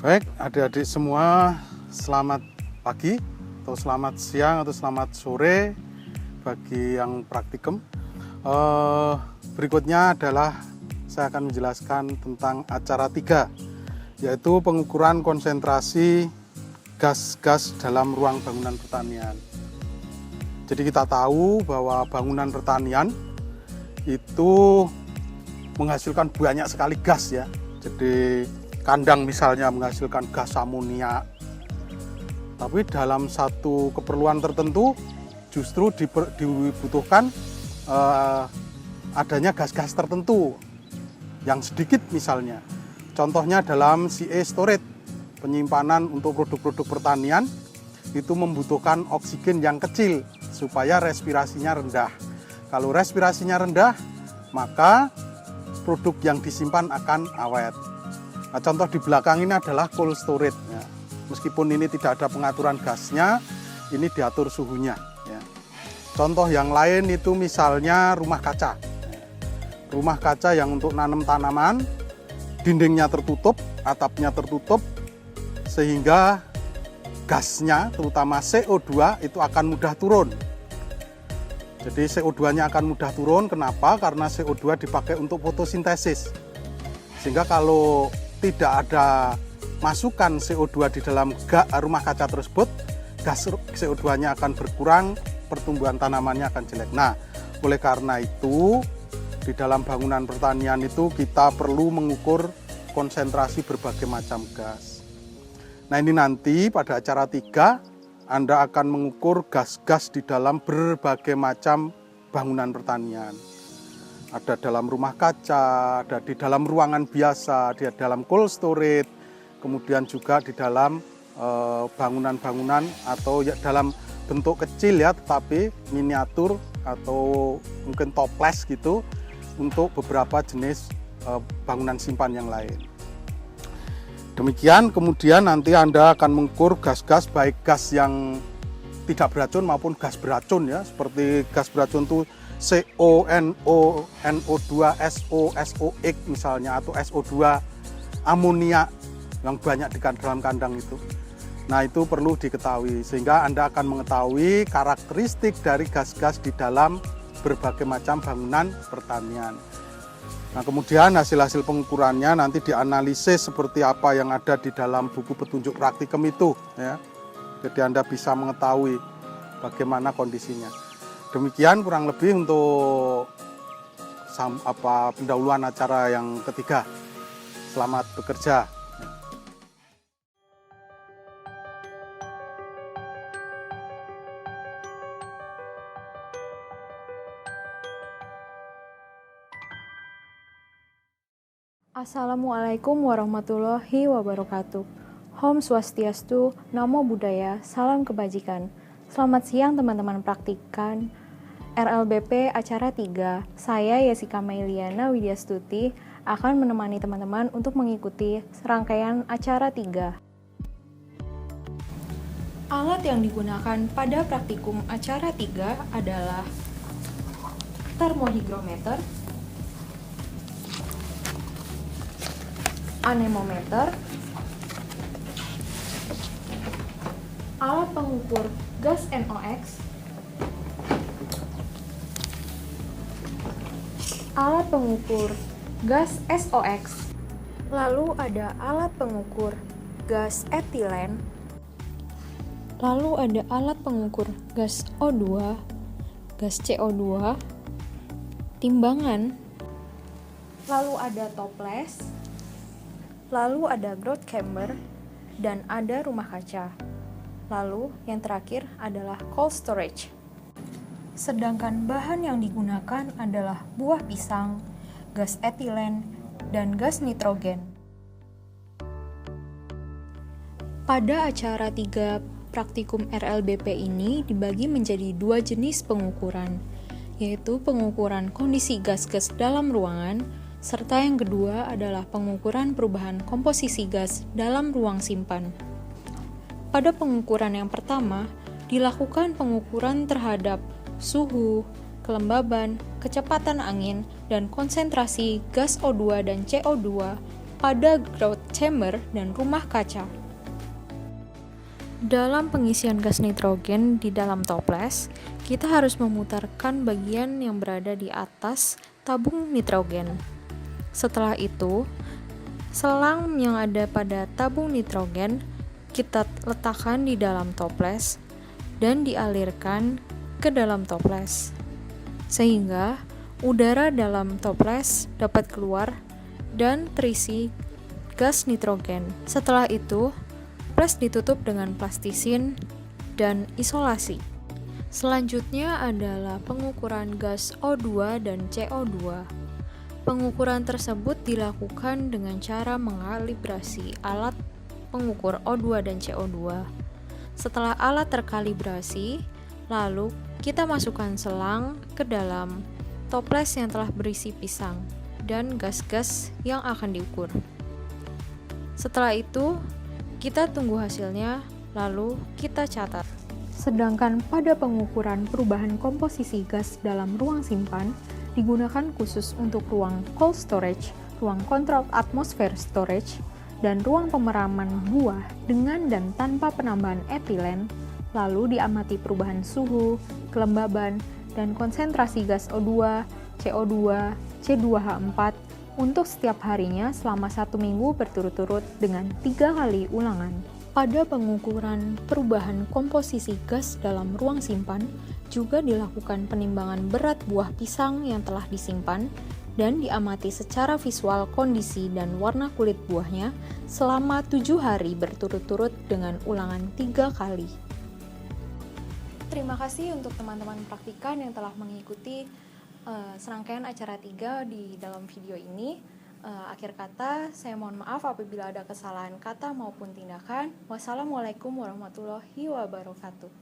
Baik, adik-adik semua, selamat pagi atau selamat siang atau selamat sore bagi yang praktikum. Berikutnya adalah saya akan menjelaskan tentang acara 3, yaitu pengukuran konsentrasi gas-gas dalam ruang bangunan pertanian. Jadi kita tahu bahwa bangunan pertanian itu menghasilkan banyak sekali gas ya. Jadi kandang misalnya menghasilkan gas amoniak. Tapi dalam satu keperluan tertentu justru dibutuhkan adanya gas-gas tertentu yang sedikit misalnya. Contohnya dalam CA storage, penyimpanan untuk produk-produk pertanian itu membutuhkan oksigen yang kecil supaya respirasinya rendah. Kalau respirasinya rendah, maka produk yang disimpan akan awet. Nah, contoh di belakang ini adalah cold storage. Ya. Meskipun ini tidak ada pengaturan gasnya, ini diatur suhunya. Ya. Contoh yang lain itu misalnya rumah kaca. Rumah kaca yang untuk nanam tanaman, dindingnya tertutup, atapnya tertutup, sehingga gasnya, terutama CO2, itu akan mudah turun. Jadi CO2-nya akan mudah turun, kenapa? Karena CO2 dipakai untuk fotosintesis. Sehingga kalau tidak ada masukan CO2 di dalam rumah kaca tersebut, gas CO2-nya akan berkurang, pertumbuhan tanamannya akan jelek. Nah, oleh karena itu, di dalam bangunan pertanian itu kita perlu mengukur konsentrasi berbagai macam gas. Nah, ini nanti pada acara 3, Anda akan mengukur gas-gas di dalam berbagai macam bangunan pertanian. Ada dalam rumah kaca, ada di dalam ruangan biasa, di dalam cold storage, kemudian juga di dalam bangunan-bangunan atau ya dalam bentuk kecil ya, tetapi miniatur atau mungkin toples gitu untuk beberapa jenis bangunan simpan yang lain. Demikian, kemudian nanti Anda akan mengukur gas-gas, baik gas yang tidak beracun maupun gas beracun ya, seperti gas beracun itu CO, NO, NO2, SO, SOX misalnya, atau SO2 amoniak yang banyak di dalam kandang itu. Nah, itu perlu diketahui sehingga Anda akan mengetahui karakteristik dari gas-gas di dalam berbagai macam bangunan pertanian. Nah, kemudian hasil-hasil pengukurannya nanti dianalisis seperti apa yang ada di dalam buku petunjuk praktikum itu ya. Jadi Anda bisa mengetahui bagaimana kondisinya. Demikian kurang lebih untuk pendahuluan acara yang ketiga. Selamat bekerja. Assalamualaikum warahmatullahi wabarakatuh. Om Swastiastu, Namo Buddhaya, Salam Kebajikan. Selamat siang teman-teman praktikan RLBP acara 3. Saya Yesika Mailiana Widyastuti akan menemani teman-teman untuk mengikuti serangkaian acara 3. Alat yang digunakan pada praktikum acara 3 adalah termohigrometer, anemometer, alat pengukur gas NOx, alat pengukur gas SOX, lalu ada alat pengukur gas etilen, lalu ada alat pengukur gas O2, gas CO2, timbangan, lalu ada toples, lalu ada grout chamber, dan ada rumah kaca. Lalu yang terakhir adalah cold storage. Sedangkan bahan yang digunakan adalah buah pisang, gas etilen, dan gas nitrogen. Pada acara 3 praktikum RLBP ini dibagi menjadi 2 jenis pengukuran, yaitu pengukuran kondisi gas-gas dalam ruangan, serta yang kedua adalah pengukuran perubahan komposisi gas dalam ruang simpan. Pada pengukuran yang pertama, dilakukan pengukuran terhadap suhu, kelembaban, kecepatan angin, dan konsentrasi gas O2 dan CO2 pada growth chamber dan rumah kaca. Dalam pengisian gas nitrogen di dalam toples, kita harus memutarkan bagian yang berada di atas tabung nitrogen. Setelah itu, selang yang ada pada tabung nitrogen kita letakkan di dalam toples dan dialirkan ke dalam toples, sehingga udara dalam toples dapat keluar dan terisi gas nitrogen. Setelah itu, toples ditutup dengan plastisin dan isolasi. Selanjutnya adalah pengukuran gas O2 dan CO2. Pengukuran tersebut dilakukan dengan cara mengalibrasi alat pengukur O2 dan CO2. Setelah alat terkalibrasi, lalu kita masukkan selang ke dalam toples yang telah berisi pisang dan gas-gas yang akan diukur. Setelah itu, kita tunggu hasilnya, lalu kita catat. Sedangkan pada pengukuran perubahan komposisi gas dalam ruang simpan, digunakan khusus untuk ruang cold storage, ruang controlled atmosphere storage, dan ruang pemeraman buah dengan dan tanpa penambahan etilen, lalu diamati perubahan suhu, kelembaban, dan konsentrasi gas O2, CO2, C2H4 untuk setiap harinya selama 1 minggu berturut-turut dengan 3 kali ulangan. Pada pengukuran perubahan komposisi gas dalam ruang simpan, juga dilakukan penimbangan berat buah pisang yang telah disimpan dan diamati secara visual kondisi dan warna kulit buahnya selama 7 hari berturut-turut dengan ulangan 3 kali. Terima kasih untuk teman-teman praktikan yang telah mengikuti serangkaian acara 3 di dalam video ini. Akhir kata, saya mohon maaf apabila ada kesalahan kata maupun tindakan. Wassalamualaikum warahmatullahi wabarakatuh.